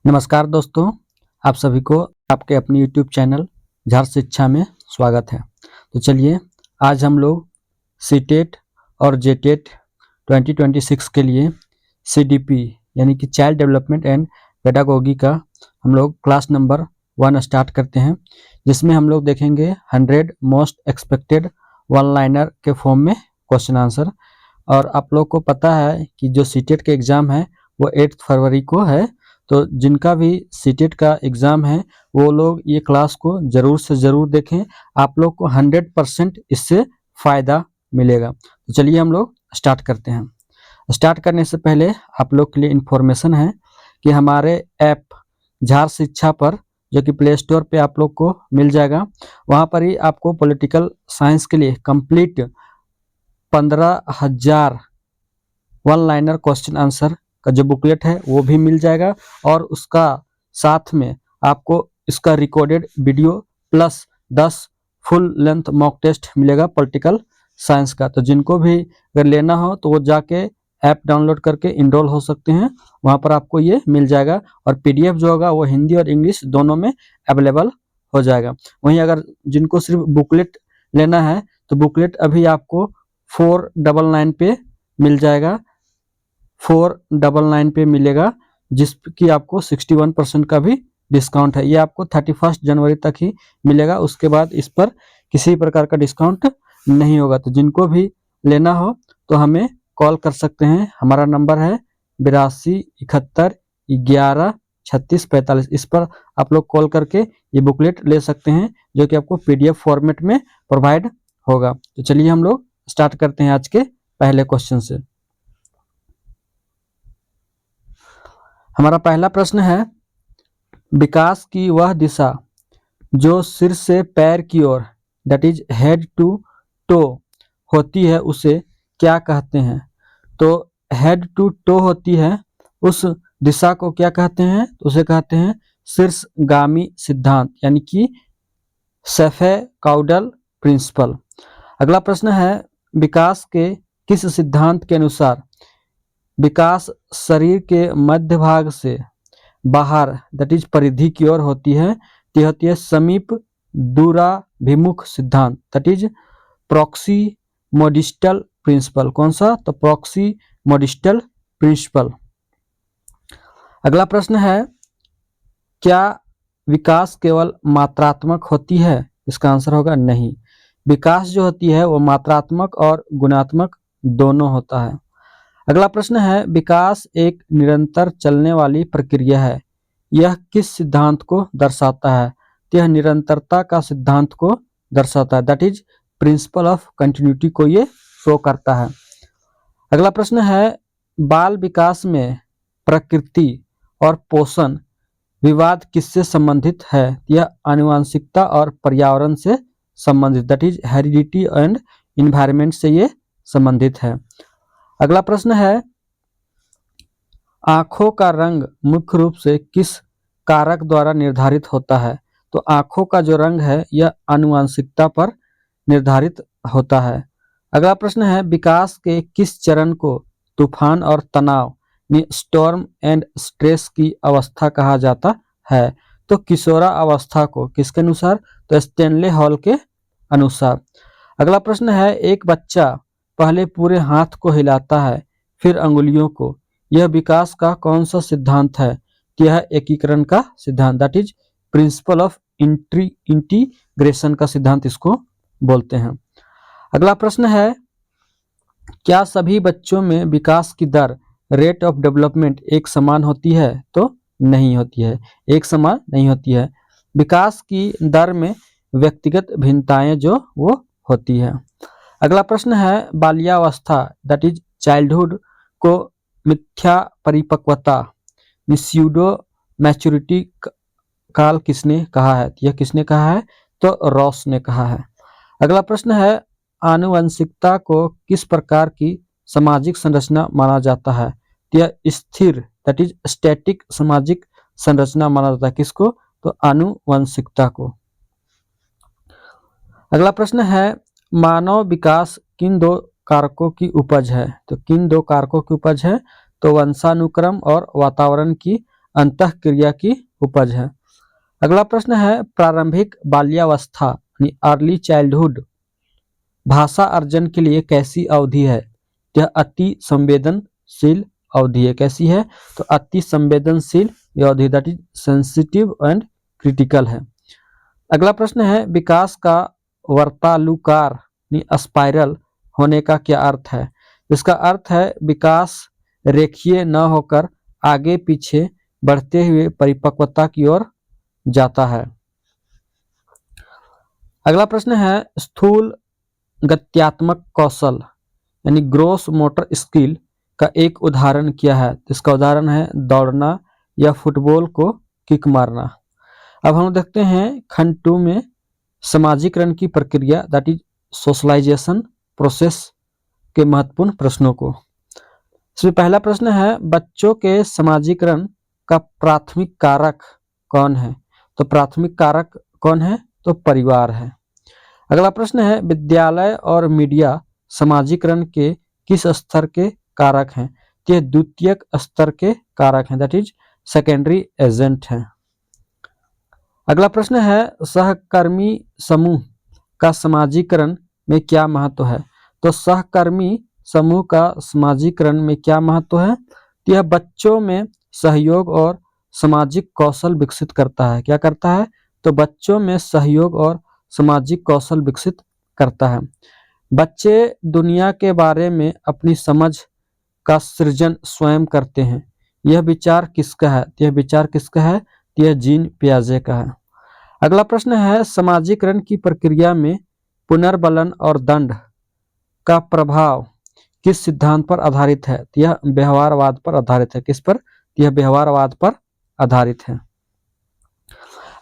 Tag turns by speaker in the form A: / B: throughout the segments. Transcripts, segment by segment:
A: नमस्कार दोस्तों, आप सभी को आपके अपने YouTube चैनल झार शिक्षा में स्वागत है। तो चलिए आज हम लोग सीटेट और जेटेट 2026 के लिए CDP यानी कि चाइल्ड डेवलपमेंट एंड पेडागोगी का हम लोग क्लास नंबर 1 स्टार्ट करते हैं, जिसमें हम लोग देखेंगे 100 मोस्ट एक्सपेक्टेड वन लाइनर के फॉर्म में क्वेश्चन आंसर। और आप लोग को पता है कि जो सीटेट का एग्ज़ाम है वो 8 फरवरी को है, तो जिनका भी सीटेट का एग्ज़ाम है वो लोग ये क्लास को ज़रूर से ज़रूर देखें। आप लोग को 100% इससे फ़ायदा मिलेगा। तो चलिए हम लोग स्टार्ट करते हैं। स्टार्ट करने से पहले आप लोग के लिए इन्फॉर्मेशन है कि हमारे ऐप झार शिक्षा पर, जो कि प्ले स्टोर पे आप लोग को मिल जाएगा, वहाँ पर ही आपको पॉलिटिकल साइंस के लिए complete 15,000 one liner question answer का जो बुकलेट है वो भी मिल जाएगा, और उसका साथ में आपको इसका recorded video plus 10 full length mock test मिलेगा पॉलिटिकल साइंस का। तो जिनको भी अगर लेना हो तो वो जाके ऐप डाउनलोड करके इनरोल हो सकते हैं, वहाँ पर आपको ये मिल जाएगा। और PDF जो होगा वो हिंदी और इंग्लिश दोनों में अवेलेबल हो जाएगा। वहीं अगर जिनको सिर्फ बुकलेट लेना है तो बुकलेट अभी आपको 499 पे मिल जाएगा, 499 पे मिलेगा, जिसकी आपको 61% का भी डिस्काउंट है। ये आपको 31 जनवरी तक ही मिलेगा, उसके बाद इस पर किसी प्रकार का डिस्काउंट नहीं होगा। तो जिनको भी लेना हो तो हमें कॉल कर सकते हैं। हमारा नंबर है 82 71 11 36 45। इस पर आप लोग कॉल करके ये बुकलेट ले सकते हैं, जो कि आपको PDF फॉर्मेट में प्रोवाइड होगा। तो चलिए हम लोग स्टार्ट करते हैं आज के पहले क्वेश्चन से। हमारा पहला प्रश्न है, विकास की वह दिशा जो सिर से पैर की ओर that is head to toe होती है उसे क्या कहते हैं? तो हेड टू टो होती है उस दिशा को क्या कहते हैं? तो उसे कहते हैं शीर्षगामी सिद्धांत, यानी कि सेफे-काउडल प्रिंसिपल। अगला प्रश्न है, विकास के किस सिद्धांत के अनुसार विकास शरीर के मध्य भाग से बाहर दैट इज परिधि की ओर होती है? तो होती है समीप दूराभिमुख सिद्धांत, दैट इज प्रॉक्सिमोडिस्टल प्रिंसिपल। कौन सा? तो प्रॉक्सिमोडिस्टल प्रिंसिपल। अगला प्रश्न है, क्या विकास केवल मात्रात्मक होती है? इसका आंसर होगा नहीं। विकास जो होती है वो मात्रात्मक और गुणात्मक दोनों होता है। अगला प्रश्न है, विकास एक निरंतर चलने वाली प्रक्रिया है, यह किस सिद्धांत को दर्शाता है? तो यह निरंतरता का सिद्धांत को दर्शाता है, that is principle of continuity को ये शो करता है। अगला प्रश्न है, बाल विकास में प्रकृति और पोषण विवाद किससे संबंधित है? यह आनुवंशिकता और पर्यावरण से संबंधित, that is heredity and environment से ये संबंधित है। अगला प्रश्न है, आंखों का रंग मुख्य रूप से किस कारक द्वारा निर्धारित होता है? तो आंखों का जो रंग है यह आनुवंशिकता पर निर्धारित होता है। अगला प्रश्न है, विकास के किस चरण को तूफान और तनाव में स्टॉर्म एंड स्ट्रेस की अवस्था कहा जाता है? तो किशोरा अवस्था को किसके अनुसार? तो स्टेनले हॉल के अनुसार। अगला प्रश्न है, एक बच्चा पहले पूरे हाथ को हिलाता है फिर अंगुलियों को, यह विकास का कौन सा सिद्धांत है? यह एकीकरण का सिद्धांत, that is principle of integration का सिद्धांत इसको बोलते हैं। अगला प्रश्न है, क्या सभी बच्चों में विकास की दर रेट ऑफ डेवलपमेंट एक समान होती है? तो नहीं होती है, एक समान नहीं होती है। विकास की दर में व्यक्तिगत भिन्नताएं जो वो होती है। अगला प्रश्न है, बाल्यावस्था दैट इज चाइल्डहुड को मिथ्या परिपक्वता स्यूडो मैच्योरिटी काल किसने कहा है? यह किसने कहा है? तो रॉस ने कहा है। अगला प्रश्न है, आनुवंशिकता को किस प्रकार की सामाजिक संरचना माना जाता है? यह स्थिर दैट इज स्टैटिक सामाजिक संरचना माना जाता है। किसको? तो आनुवंशिकता को। अगला प्रश्न है, मानव विकास किन दो कारकों की उपज है? तो किन दो कारकों की उपज है? तो वंशानुक्रम और वातावरण की अंतःक्रिया की उपज है। अगला प्रश्न है प्रारंभिक बाल्यावस्था यानी अर्ली चाइल्डहुड भाषा अर्जन के लिए कैसी अवधि है? यह अति संवेदनशील अवधि है। कैसी है? तो अति संवेदनशील यह अवधि, that is sensitive and critical है। अगला प्रश्न है विकास का वर्तालुकार स्पाइरल होने का क्या अर्थ है? इसका अर्थ है विकास रेखीय न होकर आगे पीछे बढ़ते हुए परिपक्वता की ओर जाता है। अगला प्रश्न है स्थूल गत्यात्मक कौशल यानी ग्रोस मोटर स्किल का एक उदाहरण क्या है? इसका उदाहरण है दौड़ना या फुटबॉल को किक मारना। अब हम देखते हैं खंड 2 में सामाजिकरण की प्रक्रिया, दैट इज सोशलाइजेशन प्रोसेस के महत्वपूर्ण प्रश्नों को। इसमें पहला प्रश्न है बच्चों के सामाजिकरण का प्राथमिक कारक कौन है? तो प्राथमिक कारक कौन है? तो परिवार है। अगला प्रश्न है विद्यालय और मीडिया सामाजिकरण के किस स्तर के कारक हैं? ये द्वितीयक स्तर के कारक हैं, दैट इज सेकेंडरी एजेंट हैं। अगला प्रश्न है सहकर्मी समूह का समाजीकरण में क्या महत्व है? तो सहकर्मी समूह का समाजीकरण में क्या महत्व है? यह बच्चों में सहयोग और सामाजिक कौशल विकसित करता है। क्या करता है? तो बच्चों में सहयोग और सामाजिक कौशल विकसित करता है। बच्चे दुनिया के बारे में अपनी समझ का सृजन स्वयं करते हैं। यह विचार किसका है? यह विचार किसका है? यह जीन पियाजे का है। अगला प्रश्न है समाजीकरण की प्रक्रिया में पुनर्बलन और दंड का प्रभाव किस सिद्धांत पर आधारित है? यह व्यवहारवाद पर आधारित है। किस पर? यह व्यवहारवाद पर आधारित है।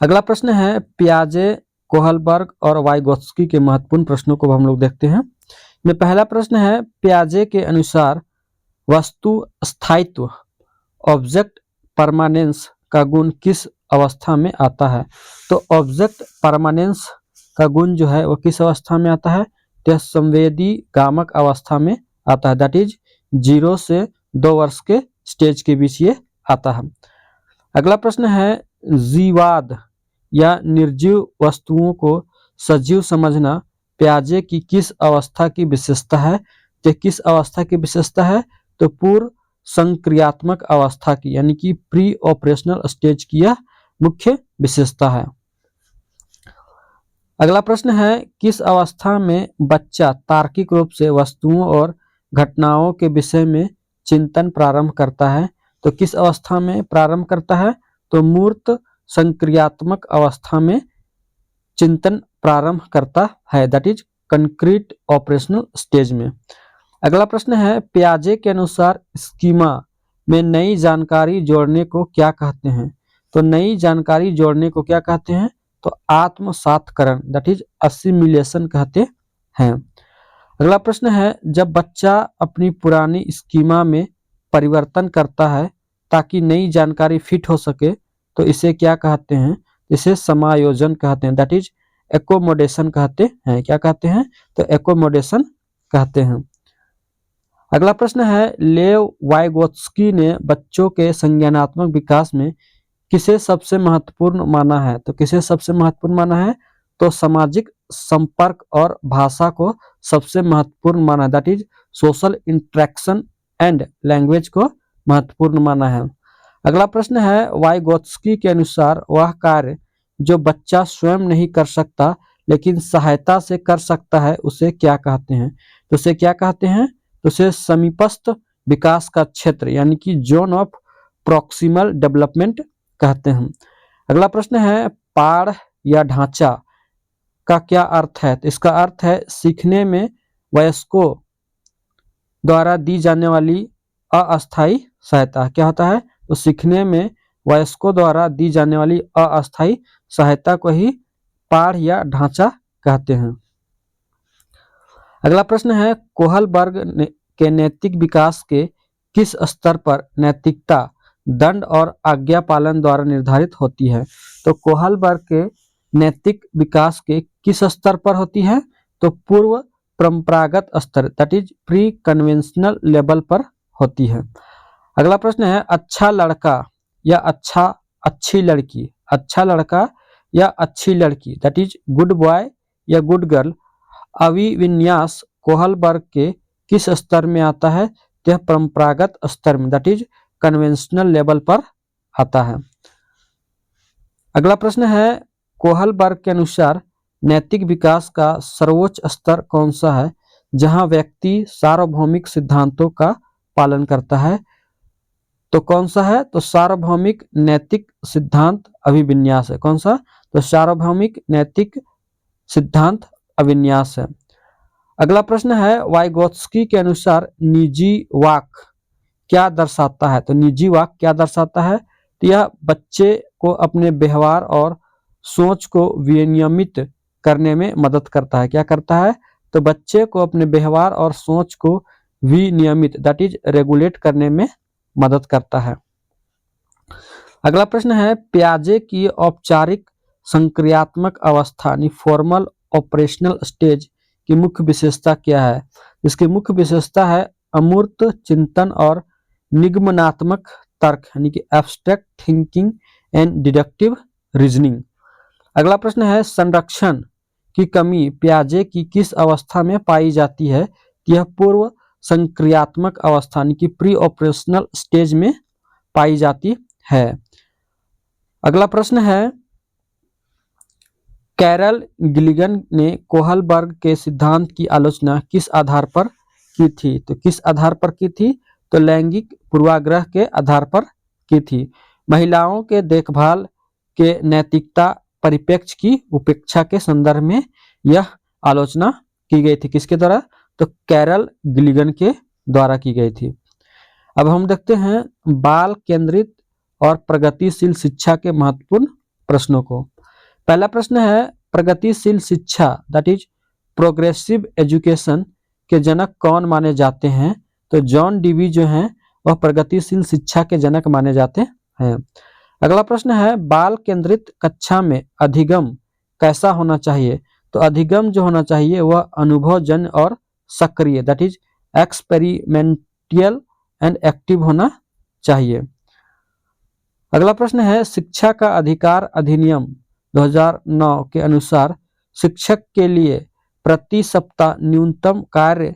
A: अगला प्रश्न है पियाजे, कोहलबर्ग और वाइगोत्स्की के महत्वपूर्ण प्रश्नों को हम लोग देखते हैं। में पहला प्रश्न है पियाजे के अनुसार वस्तु स्थायित्व ऑब्जेक्ट परमानेंस का गुण किस अवस्था में आता है? तो ऑब्जेक्ट परमानेंस का गुण जो है वो किस अवस्था में आता है? यह संवेदी गामक अवस्था में आता है, दैट इज 0 से 2 वर्ष के स्टेज के बीच ये आता है। अगला प्रश्न है जीवाद या निर्जीव वस्तुओं को सजीव समझना पियाजे की किस अवस्था की विशेषता है? तो किस अवस्था की विशेषता है? तो पूर्व संक्रियात्मक अवस्था की, यानी कि प्री ऑपरेशनल स्टेज की यह मुख्य विशेषता है। अगला प्रश्न है किस अवस्था में बच्चा तार्किक रूप से वस्तुओं और घटनाओं के विषय में चिंतन प्रारंभ करता है? तो किस अवस्था में प्रारंभ करता है? तो मूर्त संक्रियात्मक अवस्था में चिंतन प्रारंभ करता है, that is concrete operational stage में। अगला प्रश्न है पियाजे के अनुसार स्कीमा में नई जानकारी जोड़ने को क्या कहते हैं? तो नई जानकारी जोड़ने को क्या कहते हैं? तो आत्मसातकरण, दैट इज असिमिलेशन कहते हैं। अगला प्रश्न है जब बच्चा अपनी पुरानी स्कीमा में परिवर्तन करता है ताकि नई जानकारी फिट हो सके तो इसे क्या कहते हैं? इसे समायोजन कहते हैं, दैट इज एकोमोडेशन कहते हैं। क्या कहते हैं? तो एकोमोडेशन कहते हैं। अगला प्रश्न है लेव वाइगोत्स्की ने बच्चों के संज्ञानात्मक विकास में किसे सबसे महत्वपूर्ण माना है? तो किसे सबसे महत्वपूर्ण माना है? तो सामाजिक संपर्क और भाषा को सबसे महत्वपूर्ण माना है, that is social interaction and language को महत्वपूर्ण माना है। अगला प्रश्न है वाइगोत्स्की के अनुसार वह कार्य जो बच्चा स्वयं नहीं कर सकता लेकिन सहायता से कर सकता है उसे क्या कहते हैं? तो उसे क्या कहते हैं? तो उसे समीपस्थ विकास का क्षेत्र, यानी कि जोन ऑफ प्रॉक्सिमल डेवलपमेंट कहते हैं। अगला प्रश्न है पाढ़ या ढांचा का क्या अर्थ है? तो इसका अर्थ है सीखने में वयस्कों द्वारा दी जाने वाली अस्थायी सहायता। क्या होता है? तो सीखने में वयस्कों द्वारा दी जाने वाली अस्थायी सहायता को ही पाढ़ या ढांचा कहते हैं। अगला प्रश्न है कोहलबर्ग के नैतिक विकास के किस स्तर पर नैतिकता दंड और आज्ञा पालन द्वारा निर्धारित होती है? तो कोहलबर्ग के नैतिक विकास के किस स्तर पर होती है? तो पूर्व परंपरागत स्तर, that is pre conventional level पर होती है। अगला प्रश्न है अच्छा लड़का या अच्छी लड़की, अच्छा लड़का या अच्छी लड़की, दैट इज गुड बॉय या गुड गर्ल, अभिविन्यास कोहल वर्ग के किस स्तर में आता है? यह परंपरागत स्तर में, दैट इज कन्वेंशनल लेवल पर आता है। अगला प्रश्न है, कोहल वर्ग के अनुसार नैतिक विकास का सर्वोच्च स्तर कौन सा है जहां व्यक्ति सार्वभौमिक सिद्धांतों का पालन करता है? तो कौन सा है? तो सार्वभौमिक नैतिक सिद्धांत अभिविन्यास है। कौन सा? तो सार्वभौमिक नैतिक सिद्धांत अभिविन्यास है। अगला प्रश्न है, वाइगोत्स्की के अनुसार निजी वाक क्या दर्शाता है? तो निजी वाक क्या दर्शाता है? तो यह बच्चे को अपने व्यवहार और सोच को विनियमित करने में मदद करता है। क्या करता है? तो बच्चे को अपने व्यवहार और सोच को विनियमित, दैट इज रेगुलेट करने में मदद करता है। अगला प्रश्न है, प्याजे की औपचारिक संक्रियात्मक अवस्था यानी फॉर्मल ऑपरेशनल स्टेज की मुख्य विशेषता क्या है? इसकी मुख्य विशेषता है अमूर्त चिंतन और निगमनात्मक तर्क यानी कि abstract thinking and deductive reasoning. अगला प्रश्न है, संरक्षण की कमी प्याजे की किस अवस्था में पाई जाती है? यह पूर्व संक्रियात्मक अवस्था यानी कि प्री ऑपरेशनल स्टेज में पाई जाती है। अगला प्रश्न है, कैरल गिलिगन ने कोहल वर्ग के सिद्धांत की आलोचना किस आधार पर की थी? तो किस आधार पर की थी? तो लैंगिक पूर्वाग्रह के आधार पर की थी। महिलाओं के देखभाल के नैतिकता परिप्रेक्ष्य की उपेक्षा के संदर्भ में यह आलोचना की गई थी। किसके द्वारा? तो कैरल गिलिगन के द्वारा की गई थी। अब हम देखते हैं बाल केंद्रित और प्रगतिशील शिक्षा के महत्वपूर्ण प्रश्नों को। पहला प्रश्न है, प्रगतिशील शिक्षा दैट इज प्रोग्रेसिव एजुकेशन के जनक कौन माने जाते हैं? तो जॉन डीवी जो हैं वह प्रगतिशील शिक्षा के जनक माने जाते हैं। अगला प्रश्न है, बाल केंद्रित कक्षा में अधिगम कैसा होना चाहिए? तो अधिगम जो होना चाहिए वह अनुभवजन्य और सक्रिय, दैट इज एक्सपेरिमेंटियल एंड एक्टिव होना चाहिए। अगला प्रश्न है, शिक्षा का अधिकार अधिनियम 2009 के अनुसार शिक्षक के लिए प्रति सप्ताह न्यूनतम कार्य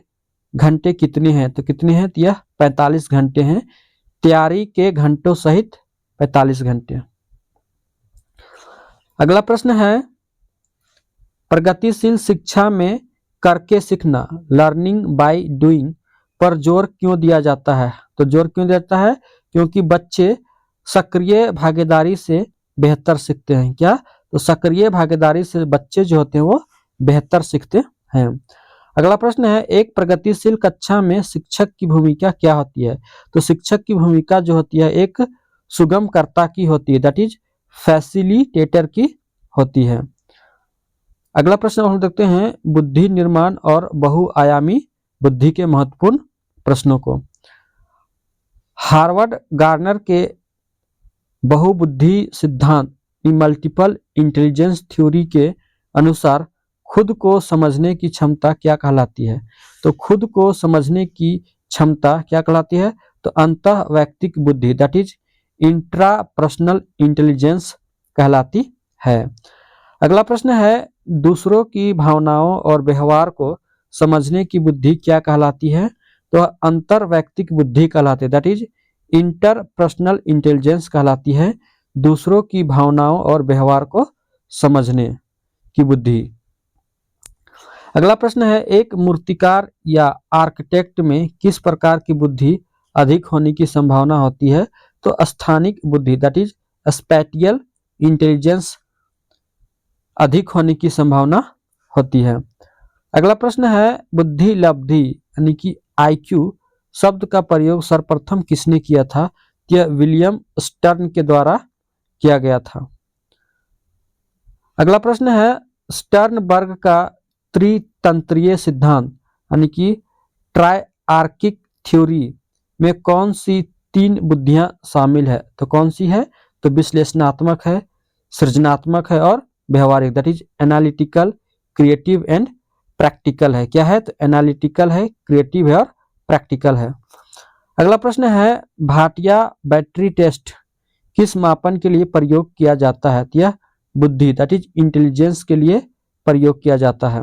A: घंटे कितने हैं? तो कितने हैं? तो यह 45 घंटे हैं, तैयारी के घंटों सहित 45 घंटे। अगला प्रश्न है, प्रगतिशील शिक्षा में करके सीखना लर्निंग बाय डूइंग पर जोर क्यों दिया जाता है? तो जोर क्यों दिया जाता है? क्योंकि बच्चे सक्रिय भागीदारी से बेहतर सीखते हैं। क्या? तो सक्रिय भागीदारी से बच्चे जो होते हैं वो बेहतर सीखते हैं। अगला प्रश्न है, एक प्रगतिशील कक्षा में शिक्षक की भूमिका क्या होती है? तो शिक्षक की भूमिका जो होती है एक सुगमकर्ता की होती है, दैट इज फैसिलिटेटर की होती है। अगला प्रश्न हम देखते हैं बुद्धि निर्माण और बहुआयामी बुद्धि के महत्वपूर्ण प्रश्नों को। हार्वर्ड गार्नर के बहुबुद्धि सिद्धांत मल्टीपल इंटेलिजेंस थ्योरी के अनुसार खुद को समझने की क्षमता क्या कहलाती है? तो खुद को समझने की क्षमता क्या कहलाती है? तो अंतः वैयक्तिक बुद्धि, दैट इज इंट्रापर्सनल इंटेलिजेंस कहलाती है। अगला प्रश्न है, दूसरों की भावनाओं और व्यवहार को समझने की बुद्धि क्या कहलाती है? तो अंतर वैयक्तिक बुद्धि कहलाती है, दैट इज इंटरपर्सनल इंटेलिजेंस कहलाती है दूसरों की भावनाओं और व्यवहार को समझने की बुद्धि। अगला प्रश्न है, एक मूर्तिकार या आर्किटेक्ट में किस प्रकार की बुद्धि अधिक होने की संभावना होती है? तो स्थानिक बुद्धि, दैट इज स्पैटियल इंटेलिजेंस अधिक होने की संभावना होती है। अगला प्रश्न है, बुद्धि लब्धि यानी कि आईक्यू शब्द का प्रयोग सर्वप्रथम किसने किया था? यह विलियम स्टर्न के द्वारा किया गया था। अगला प्रश्न है, स्टर्नबर्ग का त्रितंत्रीय सिद्धांत यानी कि ट्राइआर्किक थ्योरी में कौन सी 3 बुद्धियां शामिल है? तो कौन सी है? तो विश्लेषणात्मक है, सृजनात्मक है और व्यवहारिक, that is analytical, creative and practical है। क्या है? तो एनालिटिकल है, क्रिएटिव है और प्रैक्टिकल है। अगला प्रश्न है, भाटिया बैटरी टेस्ट किस मापन के लिए प्रयोग किया जाता है? तो यह बुद्धि दैट इज इंटेलिजेंस के लिए प्रयोग किया जाता है।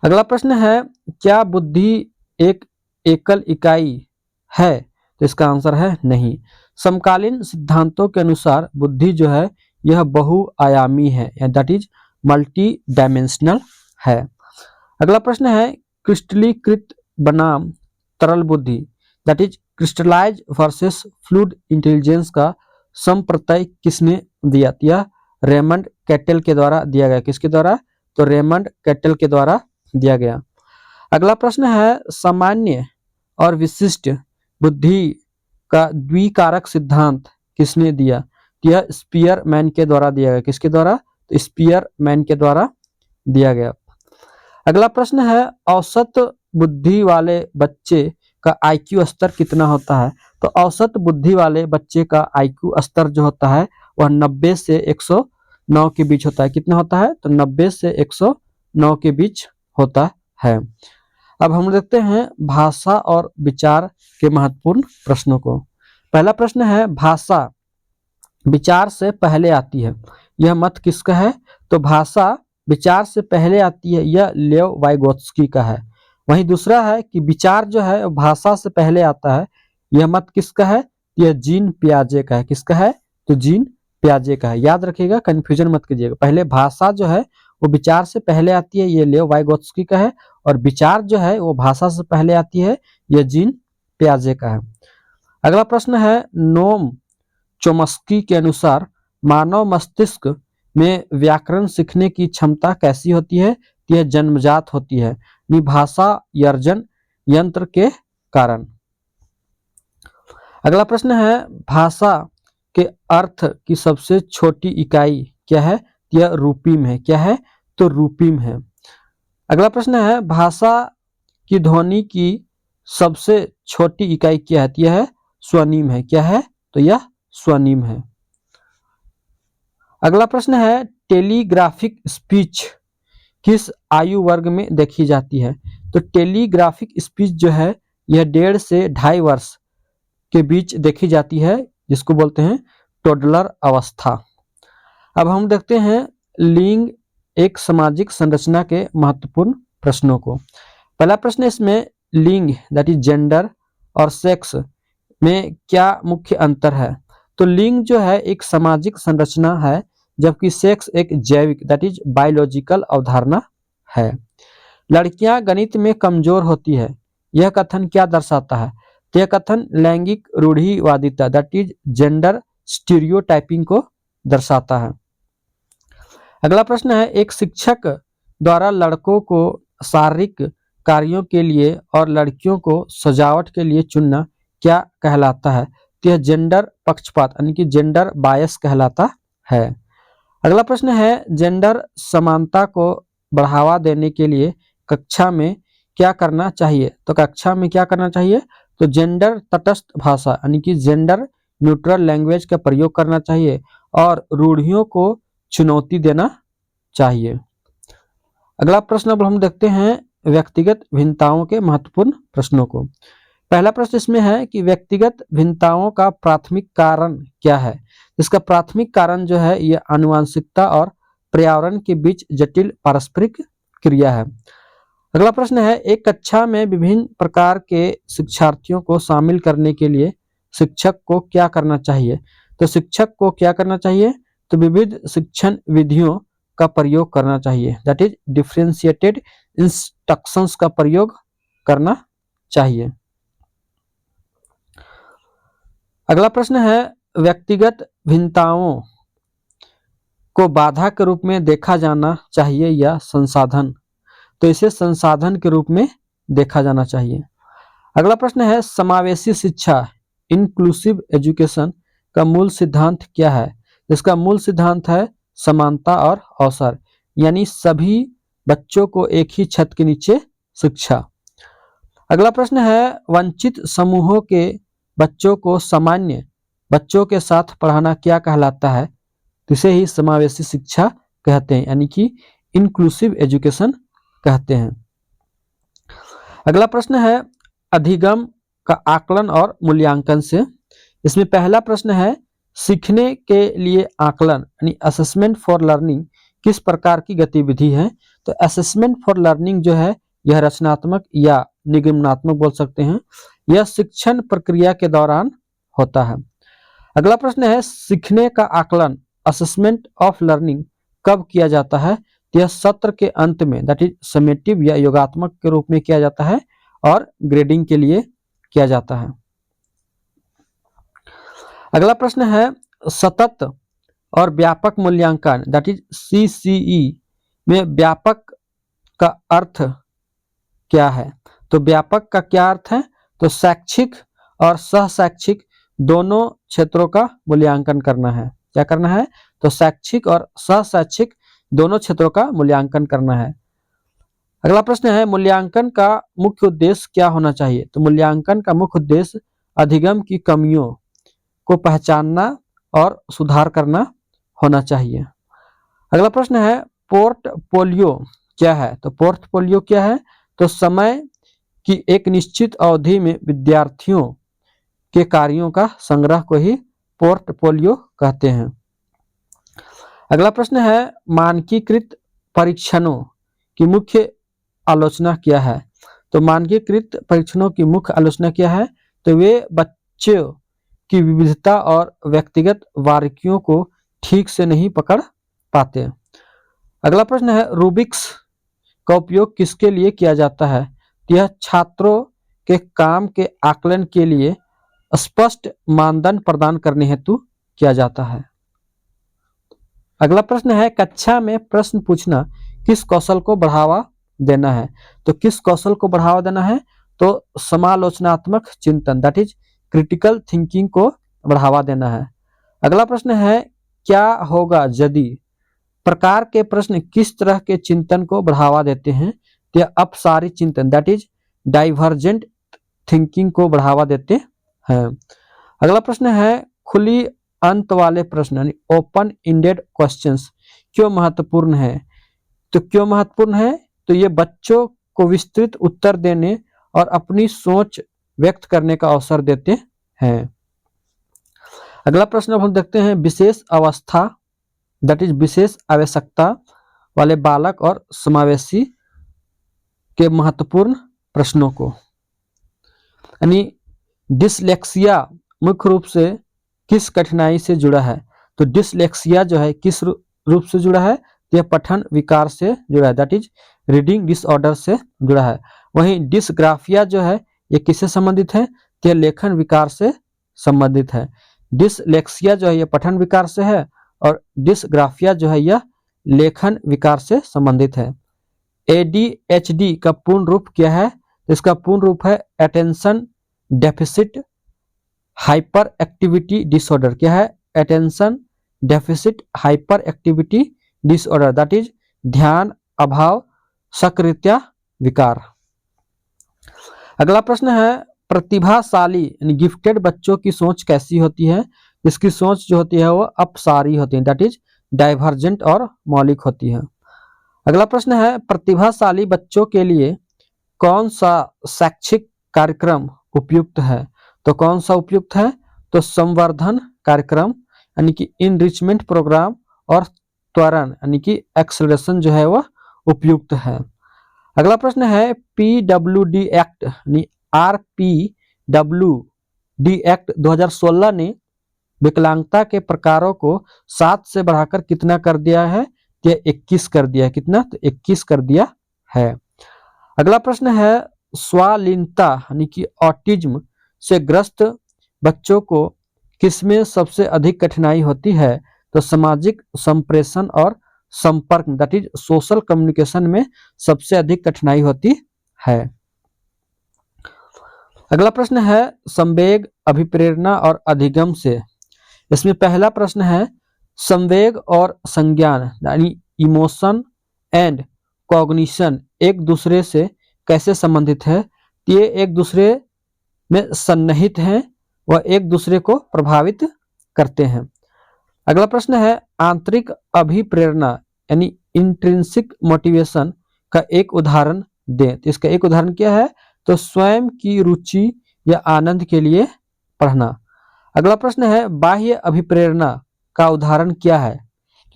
A: अगला प्रश्न है, क्या बुद्धि एक एकल इकाई है? तो इसका आंसर है नहीं। समकालीन सिद्धांतों के अनुसार बुद्धि जो है यह बहुआयामी है, दैट इज मल्टी डायमेंशनल है। अगला प्रश्न है, क्रिस्टलीकृत बनाम तरल बुद्धि that is crystallize versus fluid intelligence का संप्रत्यय किसने दिया? यह रेमंड कैटल के द्वारा दिया गया। किसके द्वारा? तो रेमंड कैटल के द्वारा दिया गया। अगला प्रश्न है, सामान्य और विशिष्ट बुद्धि का द्विकारक सिद्धांत किसने दिया? यह स्पीयरमैन के द्वारा दिया गया। किसके द्वारा? तो स्पीयरमैन के द्वारा दिया गया। अगला प्रश्न है, औसत बुद्धि वाले बच्चे का आईक्यू स्तर कितना होता है? तो औसत बुद्धि वाले बच्चे का आईक्यू स्तर जो होता है वह 90 से 109 के बीच होता है। कितना होता है? तो 90 से 109 के बीच होता है। अब हम देखते हैं भाषा और विचार के महत्वपूर्ण प्रश्नों को। पहला प्रश्न है, भाषा विचार से पहले आती है, यह मत किसका है? तो भाषा विचार से पहले आती है, यह लेव वाइगोत्स्की का है। वहीं दूसरा है कि विचार जो है भाषा से पहले आता है, यह मत किसका है? यह जीन पियाजे का है। किसका है? तो जीन पियाजे का है। याद रखिएगा, कंफ्यूजन मत कीजिएगा। पहले भाषा जो है वो विचार से पहले आती है, ये लेव वाइगोत्स्की का है, और विचार जो है वो भाषा से पहले आती है, यह जीन पियाजे का है। अगला प्रश्न है, नोम चोम्स्की के अनुसार मानव मस्तिष्क में व्याकरण सीखने की क्षमता कैसी होती है? यह जन्मजात होती है, भाषा अर्जन यंत्र के कारण। अगला प्रश्न है, भाषा के अर्थ की सबसे छोटी इकाई क्या है? यह रूपीम है। क्या है? तो रूपीम है। अगला प्रश्न है, भाषा की ध्वनि की सबसे छोटी इकाई क्या है? यह है स्वनिम है। क्या है? तो यह स्वनिम है। अगला प्रश्न है, टेलीग्राफिक स्पीच किस आयु वर्ग में देखी जाती है? तो टेलीग्राफिक स्पीच जो है यह 1.5 से 2.5 वर्ष के बीच देखी जाती है, जिसको बोलते हैं टोडलर अवस्था। अब हम देखते हैं लिंग एक सामाजिक संरचना के महत्वपूर्ण प्रश्नों को। पहला प्रश्न इसमें, लिंग दैट इज जेंडर और सेक्स में क्या मुख्य अंतर है? तो लिंग जो है एक सामाजिक संरचना है, जबकि सेक्स एक जैविक दैट इज बायोलॉजिकल अवधारणा है। लड़कियां गणित में कमजोर होती है, यह कथन क्या दर्शाता है? तो यह कथन लैंगिक रूढ़िवादिता दैट इज जेंडर स्टीरियोटाइपिंग को दर्शाता है। अगला प्रश्न है, एक शिक्षक द्वारा लड़कों को शारीरिक कार्यों के लिए और लड़कियों को सजावट के लिए चुनना क्या कहलाता है? तो यह जेंडर पक्षपात यानी कि जेंडर बायस कहलाता है। अगला प्रश्न है, जेंडर समानता को बढ़ावा देने के लिए कक्षा में क्या करना चाहिए? तो कक्षा में क्या करना चाहिए? तो जेंडर तटस्थ भाषा यानी कि जेंडर न्यूट्रल लैंग्वेज का प्रयोग करना चाहिए और रूढ़ियों को चुनौती देना चाहिए। अगला प्रश्न अब हम देखते हैं व्यक्तिगत भिन्नताओं के महत्वपूर्ण प्रश्नों को। पहला प्रश्न इसमें है कि व्यक्तिगत भिन्नताओं का प्राथमिक कारण क्या है? इसका प्राथमिक कारण जो है यह आनुवंशिकता और पर्यावरण के बीच जटिल पारस्परिक क्रिया है। अगला प्रश्न है, एक कक्षा में विभिन्न प्रकार के शिक्षार्थियों को शामिल करने के लिए शिक्षक को क्या करना चाहिए? तो शिक्षक को क्या करना चाहिए? तो विविध शिक्षण विधियों का प्रयोग करना चाहिए दैट इज डिफरेंशिएटेड इंस्ट्रक्शंस का प्रयोग करना चाहिए। अगला प्रश्न है, व्यक्तिगत भिन्नताओं को बाधा के रूप में देखा जाना चाहिए या संसाधन? तो इसे संसाधन के रूप में देखा जाना चाहिए। अगला प्रश्न है, समावेशी शिक्षा इंक्लूसिव एजुकेशन का मूल सिद्धांत क्या है? इसका मूल सिद्धांत है समानता और अवसर, यानी सभी बच्चों को एक ही छत के नीचे शिक्षा। अगला प्रश्न है, वंचित समूहों के बच्चों को सामान्य बच्चों के साथ पढ़ाना क्या कहलाता है? इसे ही समावेशी शिक्षा कहते हैं, यानी कि इंक्लूसिव एजुकेशन कहते हैं। अगला प्रश्न है, अधिगम का आकलन और मूल्यांकन से इसमें पहला प्रश्न है, सीखने के लिए आकलन यानी असेसमेंट फॉर लर्निंग किस प्रकार की गतिविधि है? तो असेसमेंट फॉर लर्निंग जो है यह रचनात्मक या निगमनात्मक बोल सकते हैं, यह शिक्षण प्रक्रिया के दौरान होता है। अगला प्रश्न है, सीखने का आकलन असेसमेंट ऑफ लर्निंग कब किया जाता है? तो यह सत्र के अंत में, दैट इज समेटिव या योगात्मक के रूप में किया जाता है और ग्रेडिंग के लिए किया जाता है। अगला प्रश्न है, सतत और व्यापक मूल्यांकन दैट इज सीसीई में व्यापक का अर्थ क्या है? तो व्यापक का क्या अर्थ है? तो शैक्षिक और सह शैक्षिक दोनों क्षेत्रों का मूल्यांकन करना है। क्या करना है? तो शैक्षिक और सह शैक्षिक दोनों क्षेत्रों का मूल्यांकन करना है। अगला प्रश्न है, मूल्यांकन का मुख्य उद्देश्य क्या होना चाहिए? तो मूल्यांकन का मुख्य उद्देश्य अधिगम की कमियों को पहचानना और सुधार करना होना चाहिए। अगला प्रश्न है, पोर्टफोलियो क्या है? तो पोर्टफोलियो क्या है? तो समय की एक निश्चित अवधि में विद्यार्थियों के कार्यों का संग्रह को ही पोर्टफोलियो कहते हैं। अगला प्रश्न है, मानकीकृत परीक्षणों की मुख्य आलोचना क्या है? तो मानकीकृत परीक्षणों की मुख्य आलोचना क्या है? तो वे बच्चों की विविधता और व्यक्तिगत बारीकियों को ठीक से नहीं पकड़ पाते। अगला प्रश्न है, रूबिक्स का उपयोग किसके लिए किया जाता है? यह छात्रों के काम के आकलन के लिए स्पष्ट मानदंड प्रदान करने हेतु किया जाता है। अगला प्रश्न है, कक्षा में प्रश्न पूछना किस कौशल को बढ़ावा देना है? तो किस कौशल को बढ़ावा देना है? तो समालोचनात्मक चिंतन दैट इज क्रिटिकल थिंकिंग को बढ़ावा देना है। अगला प्रश्न है, क्या होगा यदि प्रकार के प्रश्न किस तरह के चिंतन को बढ़ावा देते हैं? तो यह अपसारी चिंतन दैट इज डाइवर्जेंट थिंकिंग को बढ़ावा देते हैं। अगला प्रश्न है, खुली अंत वाले प्रश्न यानी ओपन इंडेड क्वेश्चंस क्यों महत्वपूर्ण है? तो क्यों महत्वपूर्ण है? तो ये बच्चों को विस्तृत उत्तर देने और अपनी सोच व्यक्त करने का अवसर देते हैं। अगला प्रश्न अब हम देखते हैं, विशेष अवस्था दैट इज विशेष आवश्यकता वाले बालक और समावेशी के महत्वपूर्ण प्रश्नों को। यानी डिसलेक्सिया मुख्य रूप से किस कठिनाई से जुड़ा है? तो डिसलेक्सिया जो है किस रूप से जुड़ा है? यह पठन विकार से जुड़ा है दैट इज रीडिंग डिसऑर्डर से जुड़ा है। वहीं डिसग्राफिया जो है ये किससे संबंधित है? यह लेखन विकार से संबंधित है। डिसलेक्सिया जो है यह पठन विकार से है और डिसग्राफिया जो है यह लेखन विकार से संबंधित है। ADHD का पूर्ण रूप क्या है? इसका पूर्ण रूप है attention deficit hyper activity disorder. क्या है? Attention deficit hyper activity disorder that is ध्यान अभाव सक्रियता विकार। अगला प्रश्न है, प्रतिभाशाली यानी गिफ्टेड बच्चों की सोच कैसी होती है? इसकी सोच जो होती है वो अपसारी होती है दैट इज डाइवर्जेंट और मौलिक होती है। अगला प्रश्न है, प्रतिभाशाली बच्चों के लिए कौन सा शैक्षिक कार्यक्रम उपयुक्त है? तो कौन सा उपयुक्त है? तो संवर्धन कार्यक्रम यानी कि इनरिचमेंट प्रोग्राम और त्वरण यानी कि एक्सेलरेशन जो है वह उपयुक्त है। अगला प्रश्न है, PWD एक्ट यानी RPWD एक्ट 2016 ने विकलांगता के प्रकारों को 7 से बढ़ाकर कितना कर दिया है? यह 21 कर दिया है। कितना? तो 21 कर दिया है। अगला प्रश्न है, स्वालीनता यानी कि ऑटिज्म से ग्रस्त बच्चों को किसमें सबसे अधिक कठिनाई होती है? तो सामाजिक संप्रेषण और संपर्क दैट इज सोशल कम्युनिकेशन में सबसे अधिक कठिनाई होती है। अगला प्रश्न है, संवेग अभिप्रेरणा और अधिगम से। इसमें पहला प्रश्न है, संवेग और संज्ञान यानी इमोशन एंड कॉग्निशन एक दूसरे से कैसे संबंधित है? ये एक दूसरे में सन्निहित हैं व एक दूसरे को प्रभावित करते हैं। अगला प्रश्न है, आंतरिक अभिप्रेरणा यानी इंट्रिंसिक मोटिवेशन का एक उदाहरण दें। तो इसका एक उदाहरण क्या है? तो स्वयं की रुचि या आनंद के लिए पढ़ना। अगला प्रश्न है बाह्य अभिप्रेरणा का उदाहरण क्या है?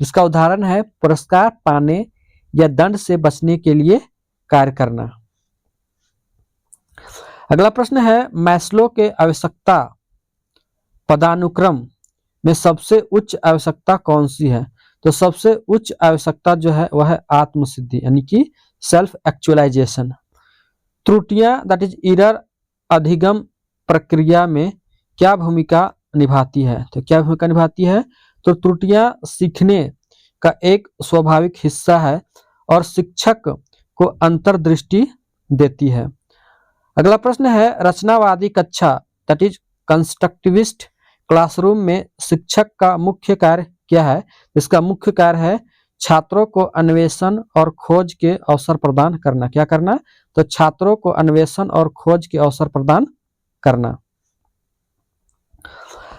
A: इसका उदाहरण है पुरस्कार पाने या दंड से बचने के लिए कार्य करना। अगला प्रश्न है मैस्लो के आवश्यकता पदानुक्रम में सबसे उच्च आवश्यकता कौन सी है? तो सबसे उच्च आवश्यकता जो है वह है आत्मसिद्धि यानी कि सेल्फ एक्चुअलाइजेशन। त्रुटियां दैट इज एरर अधिगम प्रक्रिया में क्या भूमिका निभाती है? तो क्या भूमिका निभाती है? तो त्रुटियां सीखने का एक स्वाभाविक हिस्सा है और शिक्षक को अंतर्दृष्टि देती है। अगला प्रश्न है रचनावादी कक्षा दैट इज कंस्ट्रक्टिविस्ट क्लासरूम में शिक्षक का मुख्य कार्य क्या है? इसका मुख्य कार्य है छात्रों को अन्वेषण और खोज के अवसर प्रदान करना। क्या करना? तो छात्रों को अन्वेषण और खोज के अवसर प्रदान करना।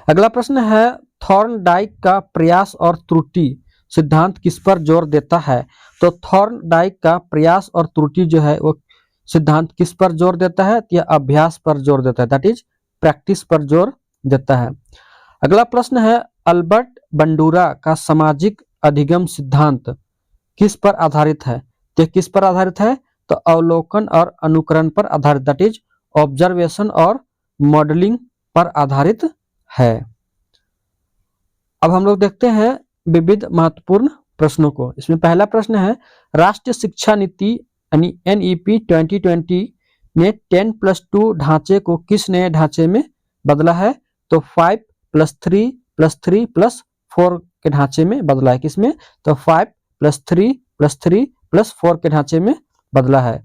A: अगला प्रश्न है थॉर्नडाइक का प्रयास और त्रुटि सिद्धांत किस पर जोर देता है? तो थॉर्नडाइक का प्रयास और त्रुटि जो है वो सिद्धांत किस पर जोर देता है? यह अभ्यास पर जोर देता है दैट इज प्रैक्टिस पर जोर देता है। अगला प्रश्न है अल्बर्ट बंडूरा का सामाजिक अधिगम सिद्धांत किस पर आधारित है? तो किस पर आधारित है? तो अवलोकन और अनुकरण पर आधारित दैट इज ऑब्जर्वेशन और मॉडलिंग पर आधारित है। अब हम लोग देखते हैं विविध महत्वपूर्ण प्रश्नों को। इसमें पहला प्रश्न है राष्ट्रीय शिक्षा नीति यानी NEP 2020 ने 10+2 ढांचे को किस नए ढांचे में बदला है? तो 5+3+3+4 के ढांचे में बदला है। किसमें? तो 5+3+3+4 के ढांचे में बदला है।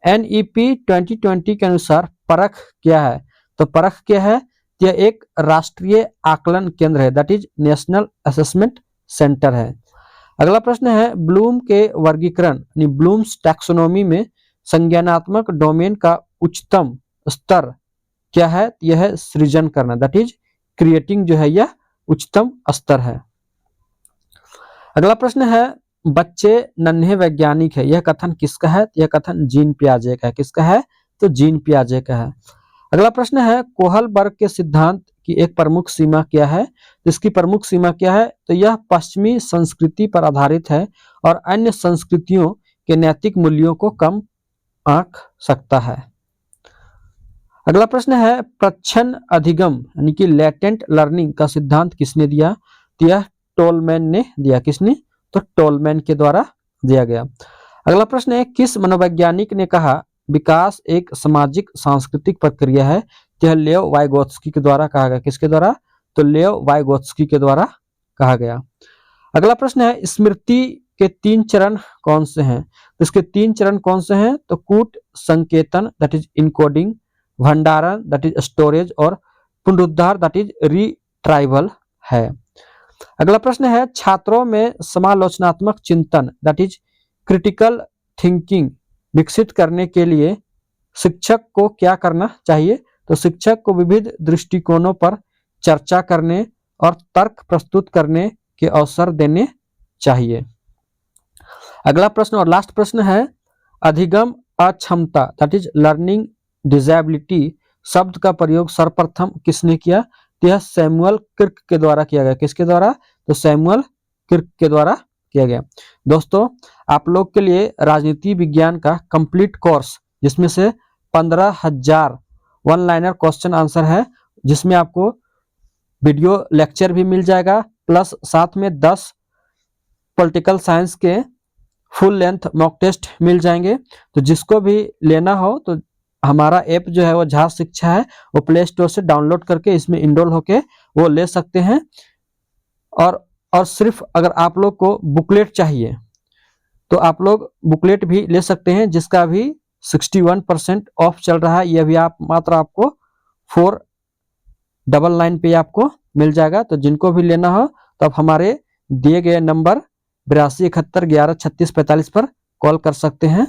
A: NEP 2020 के अनुसार परख क्या है? तो परख क्या है? यह एक राष्ट्रीय आकलन केंद्र है that is national assessment centre है। अगला प्रश्न है ब्लूम के वर्गीकरण यानी ब्लूम्स टैक्सोनॉमी में संज्ञानात्मक डोमेन का उच्चतम स्तर क्या है? यह है सृजन करना दैट इज क्रिएटिंग जो है यह उच्चतम स्तर है। अगला प्रश्न है बच्चे नन्हे वैज्ञानिक है, यह कथन किसका है? यह कथन जीन पियाजे का है। किसका है? तो जीन पियाजे का है। अगला प्रश्न है कोहलबर्ग के सिद्धांत की एक प्रमुख सीमा क्या है? इसकी प्रमुख सीमा क्या है? तो यह पश्चिमी संस्कृति पर आधारित है और अन्य संस्कृतियों के नैतिक मूल्यों को कम आंक सकता है। अगला प्रश्न है प्रच्छन्न अधिगम यानी कि लेटेंट लर्निंग का सिद्धांत किसने दिया? तो यह टोलमैन ने दिया। किसने? तो टोलमैन के द्वारा दिया गया। अगला प्रश्न है किस मनोवैज्ञानिक ने कहा विकास एक सामाजिक सांस्कृतिक प्रक्रिया है? यह लेव वाइगोत्स्की के द्वारा कहा गया। किसके द्वारा? तो लेव वाइगोत्स्की के द्वारा कहा गया। अगला प्रश्न है स्मृति के 3 चरण कौन से हैं? तो इसके 3 चरण कौन से हैं? तो कूट संकेतन दैट इज इनकोडिंग, भंडारण दैट इज स्टोरेज और पुनरुद्धार दैट इज रिट्राइवल है। अगला प्रश्न है छात्रों में समालोचनात्मक चिंतन दैट इज क्रिटिकल थिंकिंग विकसित करने के लिए शिक्षक को क्या करना चाहिए? तो शिक्षक को विविध दृष्टिकोणों पर चर्चा करने और तर्क प्रस्तुत करने के अवसर देने चाहिए। अगला प्रश्न और लास्ट प्रश्न है अधिगम अक्षमता दैट इज लर्निंग डिसेबिलिटी शब्द का प्रयोग सर्वप्रथम किसने किया? तो यह सैमुअल क्रिक के द्वारा किया गया। किसके द्वारा? तो सैमुअल क्रिक के द्वारा किया गया। दोस्तों आप लोग के लिए राजनीति विज्ञान का कंप्लीट कोर्स जिसमें से 15,000 वन लाइनर क्वेश्चन आंसर है, जिसमें आपको वीडियो लेक्चर भी मिल जाएगा प्लस साथ में 10 पॉलिटिकल साइंस के फुल लेंथ मॉक टेस्ट मिल जाएंगे। तो जिसको भी लेना हो तो हमारा ऐप जो है वो झार शिक्षा है, वो प्ले स्टोर से डाउनलोड करके इसमें इनरोल होके वो ले सकते हैं। और सिर्फ अगर आप लोग को बुकलेट चाहिए तो आप लोग बुकलेट भी ले सकते हैं, जिसका भी 61% ऑफ चल रहा है। यह भी आप मात्र आपको 499 पे आपको मिल जाएगा। तो जिनको भी लेना हो तो आप हमारे दिए गए नंबर 8271113645 पर कॉल कर सकते हैं।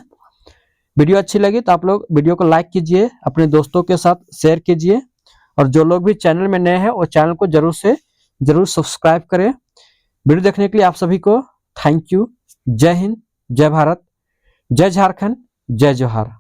A: वीडियो अच्छी लगी तो आप लोग वीडियो को लाइक कीजिए, अपने दोस्तों के साथ शेयर कीजिए, और जो लोग भी चैनल में नए हैं वो चैनल को जरूर सब्सक्राइब करें। वीडियो देखने के लिए आप सभी को थैंक यू। जय हिंद, जय भारत, जय झारखंड, जय जोहार।